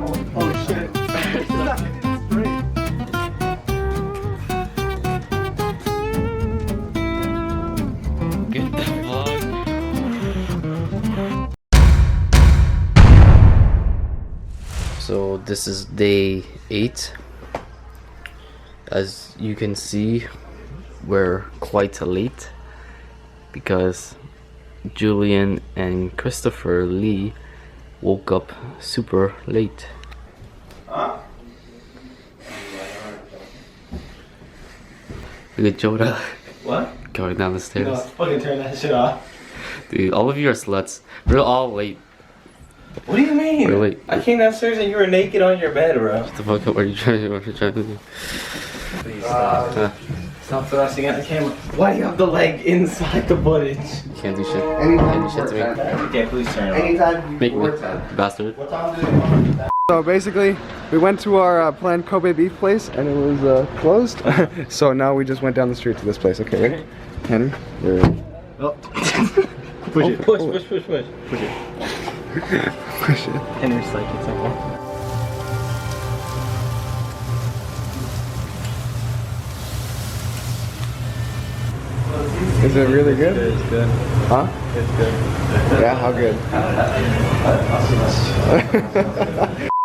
Oh shit. It's not hitting straight. Get the vlog. So this is day 8. As you can see, we're quite late because Julian and Christopher Lee woke up super late. Huh? Look at Jonah What? going down the stairs. No, fucking turn that shit off. Dude, all of you are sluts. We're all late. What do you mean? We're late. I came downstairs and you were naked on your bed, bro. What the fuck? What are you trying to do? Please stop. Stop thrusting at the camera. Why do you have the leg inside the footage? You can't do shit. Anytime Can't do shit to me. Okay, please turn it off. Anytime Make me, before 10. bastard. What time do they want? So basically, we went to our planned Kobe beef place and it was closed. So now we just went down the street to this place. Okay, ready? Henry, you're ready. Oh. Push it. Push it. Push it. Push it. Henry's like it's okay. Is it really good? It's good. Huh? It's good. Yeah, how good?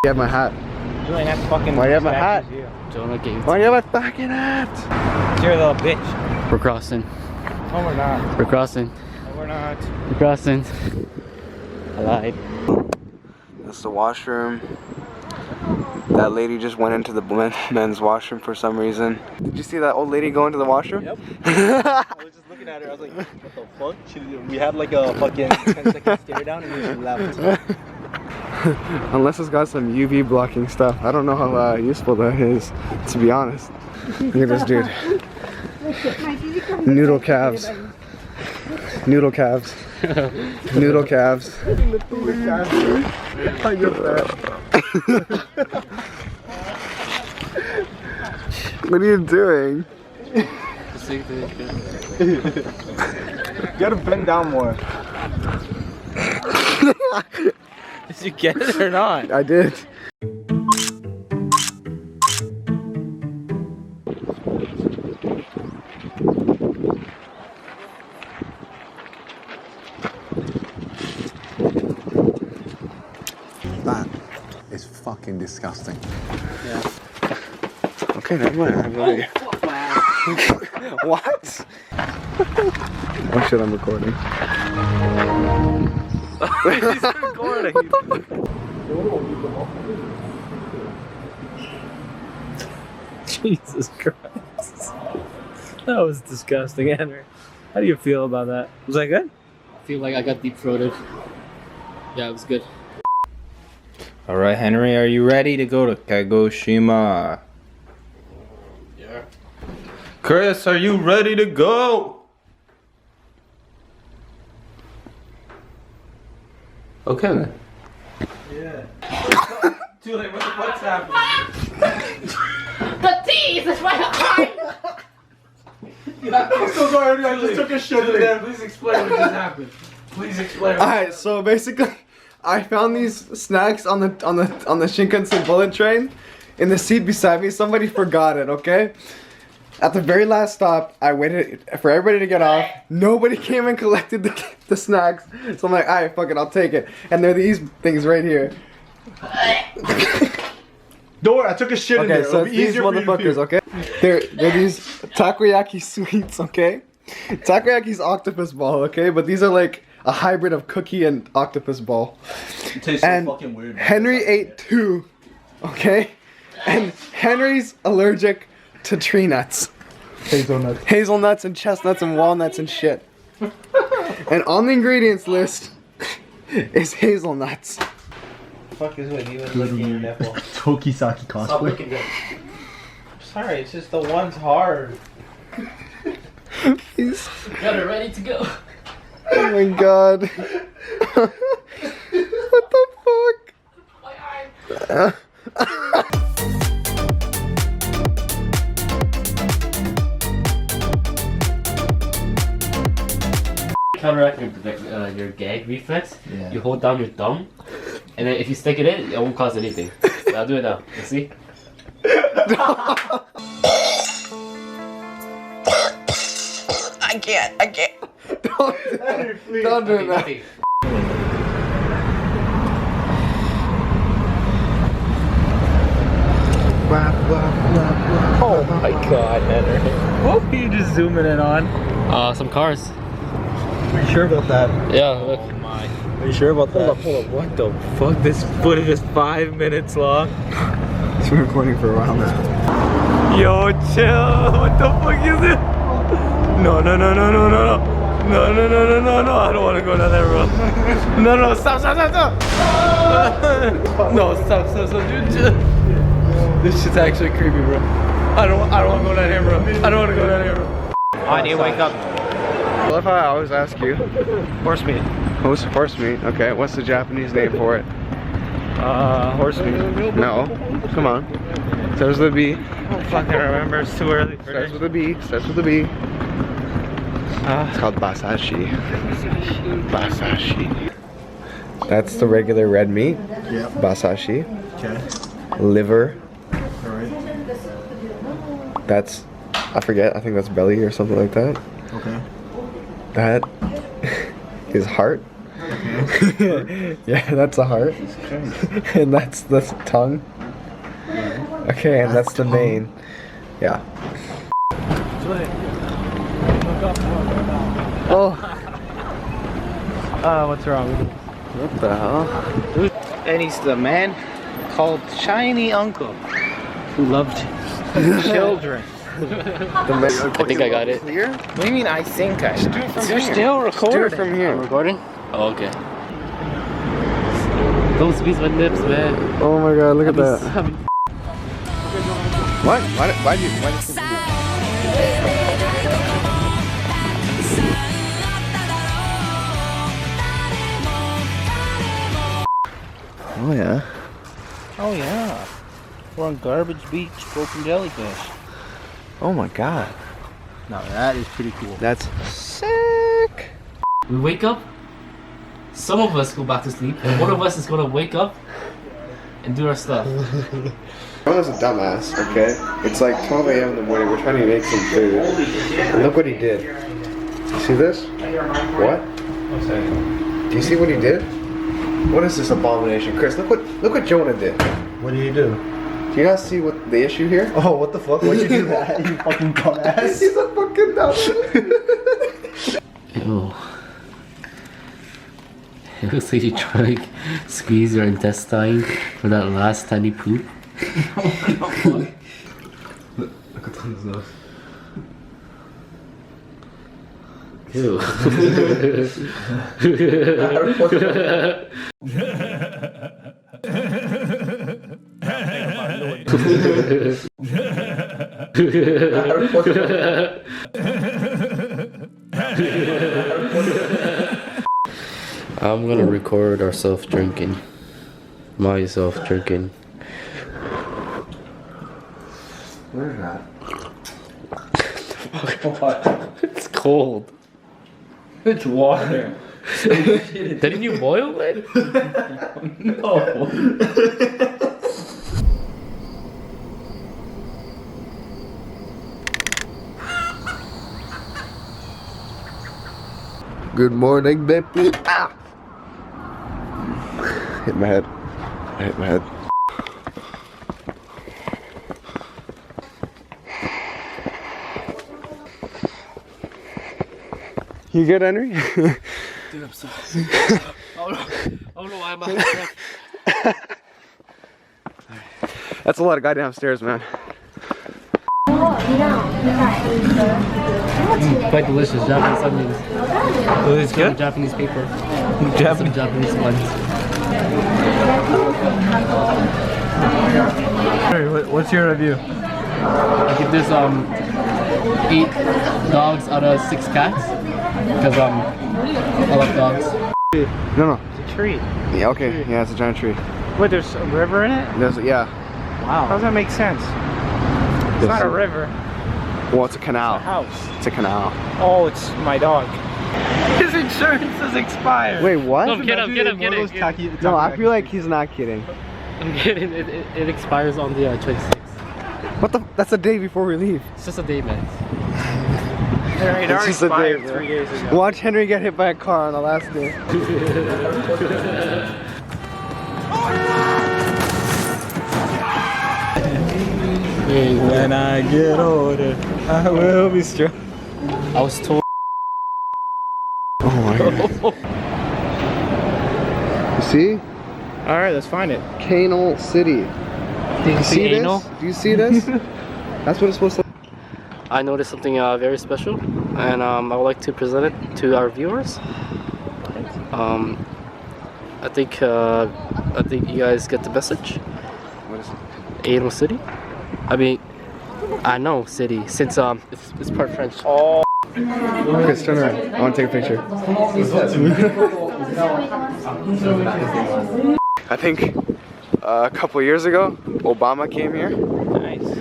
You have my hat. Julian, that's fucking. Why you have a hat? Jonah gave Why you have a fucking hat? You're a little bitch. We're crossing. No, we're not. We're crossing. No, we're not. We're crossing. I lied. That's the washroom. That lady just went into the men's washroom for some reason. Did you see that old lady go into the washroom? Yep. I was just looking at her. I was like, what the fuck? We had like a fucking 10-second stare down and then she left. Unless it's got some UV blocking stuff. I don't know how useful that is, to be honest. Look at this dude. Noodle calves. Noodle calves. Noodle calves. What are you doing? You gotta bend down more. Did you get it or not? I did. That is fucking disgusting. Yeah. Okay, never mind. I'm going. What? Oh shit, I'm recording. He's recording. Jesus Christ. That was disgusting, Henry. How do you feel about that? Was that good? I feel like I got deep throated. Yeah, it was good. Alright, Henry, are you ready to go to Kagoshima? Yeah. Chris, are you ready to go? Okay then. Yeah. Julie, what's happening? The teeth is right behind. I'm so sorry, I just took a shit in there. Please explain what just happened. Please explain. Alright, so basically I found these snacks on the Shinkansen bullet train in the seat beside me. Somebody forgot it, okay? At the very last stop, I waited for everybody to get off. Nobody came and collected the snacks. So I'm like, alright, fuck it, I'll take it. And they're these things right here. Don't worry, I took a shit in there. Okay, so It'll be these easier for you to motherfuckers, feel. okay? They're these takoyaki sweets, okay? Takoyaki's octopus ball, okay? But these are like a hybrid of cookie and octopus ball. It tastes And so fucking weird. Henry ate 2, okay? And Henry's allergic to tree nuts. Hazelnuts. Hazelnuts and chestnuts and walnuts and shit. And on the ingredients list is hazelnuts. Fuck is with you and licking your nipple. Tokisaki Stop cosplay. looking good. Sorry, it's just the one's hard. He's, Got it ready to go. oh my god. What the fuck? My arm. Counteract your gag reflex. You hold down your thumb, and then if you stick it in, it won't cause anything. I'll do it now. You see? I can't. Don't do that. Oh my god, Henry. What are you just zooming in on? Some cars. Are you sure about that? Yeah, look. Are you sure about that? Hold up, what the fuck? This footage is 5 minutes long. It's been recording for a while now. Yo, chill. What the fuck is it? No. I don't want to go down there, bro. No, stop. No, stop, dude. Chill. This shit's actually creepy, bro. I don't want to go down here, bro. I don't want to go down here, bro. I need to wake up. Well, if I always ask you, Horse meat. horse meat. Okay, what's the Japanese name for it? Horse meat. No, come on. Starts with a B. I don't fucking remember. It's too early for Starts this. with a B. Starts with a B. It's called basashi. Basashi. That's the regular red meat. Yeah. Basashi. Okay. Liver. Alright. That's, I forget. I think that's belly or something like that. Okay. That is heart. Yeah, that's a heart. And that's the tongue. Okay, and that's the main. Yeah. Oh. What's wrong with it? What the hell? And he's the man called Shiny Uncle who loved children. I think I got it. Here? What do you mean I think I? Do it from You're here. still Do recording. it from here. Recording? Oh, okay. Don't squeeze my lips, man. Oh my god, look at that. Having What? Why did you think Oh yeah. Oh yeah. We're on Garbage Beach, broken jellyfish. Oh my god. Now that is pretty cool. That's sick. we wake up, some of us go back to sleep, and one of us is gonna wake up and do our stuff. Ronald's a dumbass, okay? It's like 12 a.m. in the morning, we're trying to make some food. And look what he did. You see this? What? Do you see what he did? What is this abomination? Chris, look what Jonah did. What did you do? Do you not see what the issue here? Oh, what the fuck? Why'd you do that? You fucking dumbass. He's a fucking dumbass. Ew. It looks like you try to squeeze your intestine for that last tiny poop. Look at his nose. Ew. I'm gonna record ourselves drinking. Myself drinking. Where's that? It's cold. It's water. Didn't you boil it? No. Good morning, baby. Ah! Hit my head. I hit my head. You good, Henry? Dude, I'm sorry. I don't know why I'm out. That's a lot of goddamn stairs, man. Quite delicious Japanese onions. Oh, it's good? Japanese paper. Some Japanese. Japanese ones. What's your review? I give this 8 dogs out of 6 cats because I love dogs. No. It's a tree. Yeah, okay. Yeah, it's a giant tree. Wait, there's a river in it? There's, yeah. Wow. How does that make sense? It's not a river. Well, it's a canal. House. It's a canal. Oh, it's my dog. His insurance is expired. Wait, what? No, get him. No, I feel like he's not kidding. I'm kidding. It expires on the 26th. What the? That's the day before we leave. It's just a day, man. It's just a day, bro. 3 days ago. Watch Henry get hit by a car on the last day. When I get older, I will be strong. I was told. Oh my god. You see? Alright, let's find it. Canal City. Do you see anal? this? Do you see this? That's what it's supposed to. I noticed something very special, and I would like to present it to our viewers. I think you guys get the message. What is it? Anal City. I mean, I know city since it's part French. Oh. Chris, turn around. I want to take a picture. I think a couple years ago, Obama came here. Nice.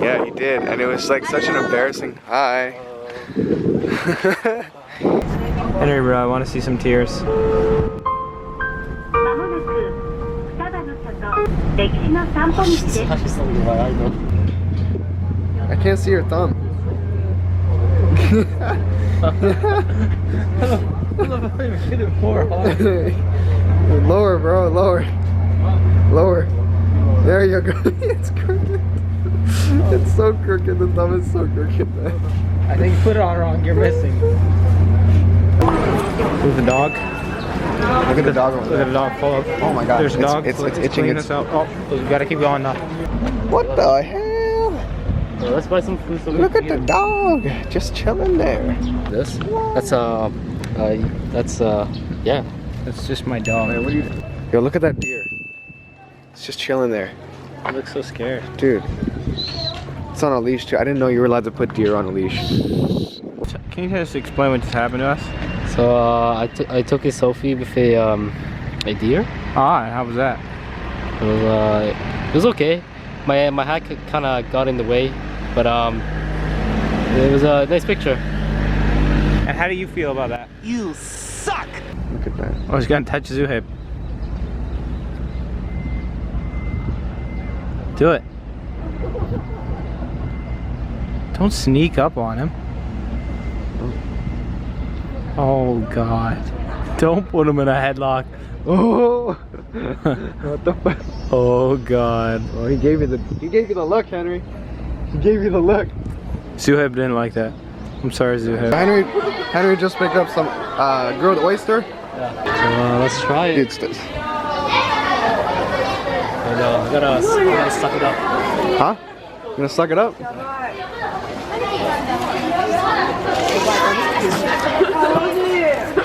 Yeah, he did, and it was like such an embarrassing. Hi. Henry, bro, I want to see some tears. I can't see your thumb. Lower, bro, lower. Lower. There you go. It's crooked. It's so crooked. The thumb is so crooked, man. I think you put it on wrong. You're missing. There's the dog. Look at the dog over Look there. at the dog pull up. Oh my god. There's a dog. It's itching. cleaning us out. Oh, we gotta keep going now. What the hell? Let's buy some food. So we Look can at the eat dog. Just chilling there. it. This. That's yeah. That's just my dog. Man, what are you doing? Yo, look at that deer. It's just chilling there. I look so scared. Dude. It's on a leash too. I didn't know you were allowed to put deer on a leash. Can you just explain what just happened to us? So I took a selfie with a deer. Ah, how was that? It was okay. My hat kind of got in the way, but it was a nice picture. And how do you feel about that? Look at that. I was gonna touch Zuhaib. Do it. Don't sneak up on him. Oh god. Don't put him in a headlock. Oh, what the fuck? Oh god. Oh, he gave you the look, Henry. He gave you the look. Zuhaib didn't like that. I'm sorry, Zuhaib. Henry just picked up some grilled oyster. Let's try it. Dude, st- I gotta suck it up. huh? You gonna suck it up?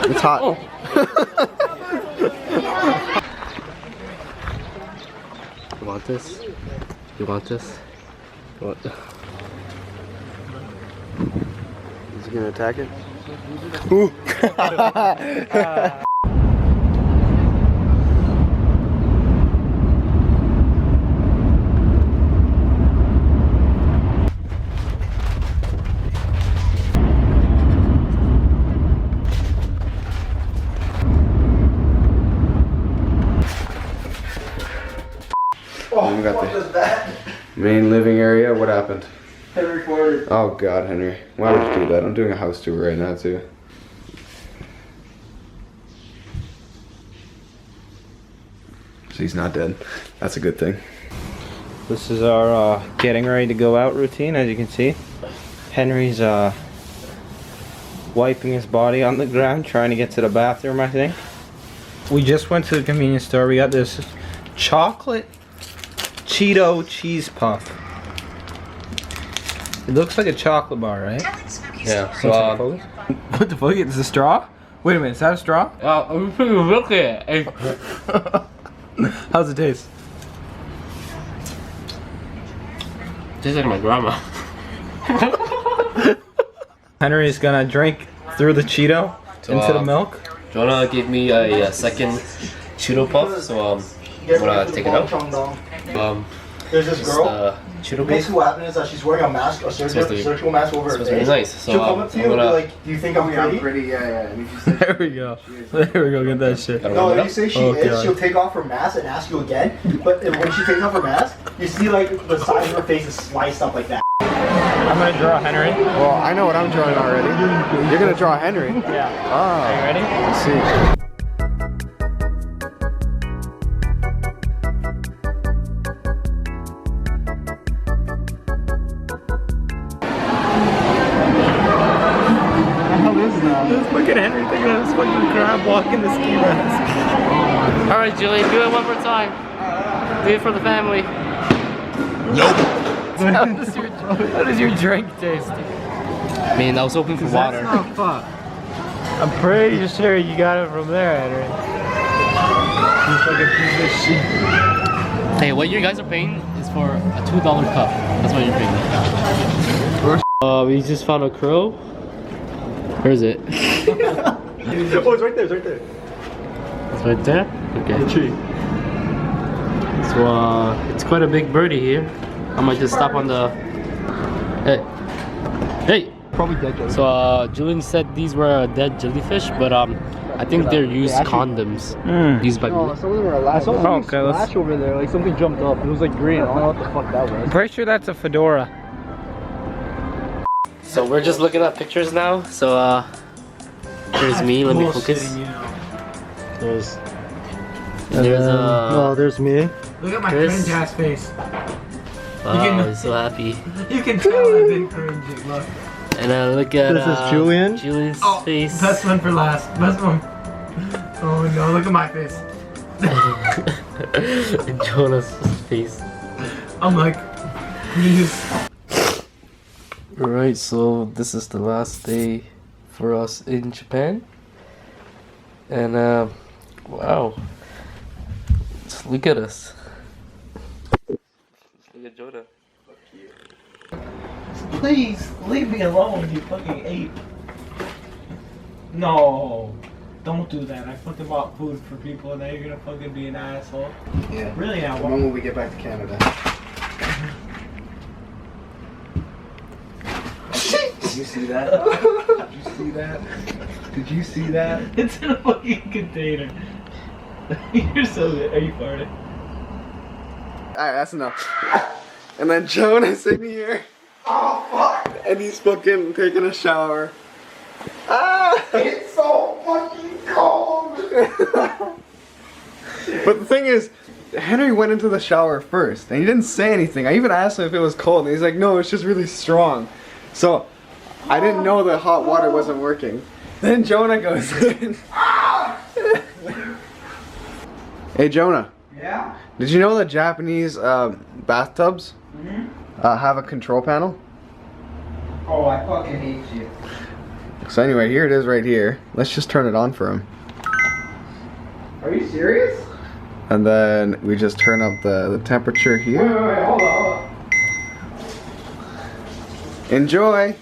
It's hot. Oh. You want this? You want this? What? Is he gonna attack it? Oh, we got the main living area. What happened? Henry farted. Oh God, Henry, why would you do that? I'm doing a house tour right now too. So he's not dead. That's a good thing. This is our getting ready to go out routine, as you can see. Henry's wiping his body on the ground, trying to get to the bathroom, I think. We just went to the convenience store. We got this chocolate Cheeto cheese puff. It looks like a chocolate bar, right? Yeah. So, what the fuck? It's a straw? Wait a minute, is that a straw? Look at it. How's it taste? Tastes like my grandma. Henry's gonna drink through the Cheeto into the milk. Jonah gave me a second Cheeto puff, so I'm gonna take it out. There's this girl. Cheeto Basically, what happened is that she's wearing a mask, a surgical mask over her supposed to be face. nice. So, She'll come up to you and be gonna- like, "Do you think I'm pretty?" pretty, yeah. And if you say There we go. There we go. Get that shit. Gotta No, warm it if you up. say she Oh, is, God. she'll take off her mask and ask you again. But when she takes off her mask, you see like the side of her face is sliced up like that. I'm gonna draw Henry. well, I know what I'm drawing already. You're gonna draw Henry. Yeah. Ah, Are you ready? let's see. Look at Henry thinking of this fucking crab walking the ski mask. All right, Julian, do it one more time. Do it for the family. How does your drink taste? I mean, I was hoping for water. That's not fun. I'm pretty sure you got it from there, Henry. You fucking piece of shit. Hey, what you guys are paying is for a $2 cup. That's what you're paying. We just found a crow. Where is it? Oh, it's right there. It's right there. It's right there? Okay. The tree. So, it's quite a big birdie here. I might just stop on the... Hey. Hey! Probably dead. Joe. So, Julian said these were dead jellyfish, but I think they're used condoms. Used by No, some of them are alive. I saw Oh, something okay, let's- splash over there. Like something jumped up. It was like green. I don't know what the fuck that I'm was. pretty sure that's a fedora. So we're just looking at pictures now. So here's me. Let me focus. There's there's me. Look at my Chris. cringe ass face. wow, he's so happy. You can tell I've been cringing. Look. And look at This is Julian. Julian's face. Best one for last. Best one. Oh no, look at my face. And Jonah's face. I'm like, please. Alright, so this is the last day for us in Japan. And wow. Just look at us. Look at Jonah. Please leave me alone, you fucking ape. No, don't do that. I fucking bought food for people and now you're gonna fucking be an asshole. Yeah. Really now? When will we get back to Canada? Did you see that? Did you see that? Did you see that? It's in a fucking container. You're so good. Are you farting? Alright, that's enough. And then Jonah's in here. Oh fuck! And he's fucking taking a shower. Ah! It's so fucking cold! But the thing is, Henry went into the shower first and he didn't say anything. I even asked him if it was cold and he's like, no, it's just really strong. So, I didn't know that hot water wasn't working. Then Jonah goes in. Hey Jonah. Yeah? Did you know that Japanese bathtubs have a control panel? Oh, I fucking hate you. So anyway, here it is right here. Let's just turn it on for him. Are you serious? And then we just turn up the temperature Wait, here. hold on. Enjoy!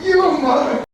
You mother...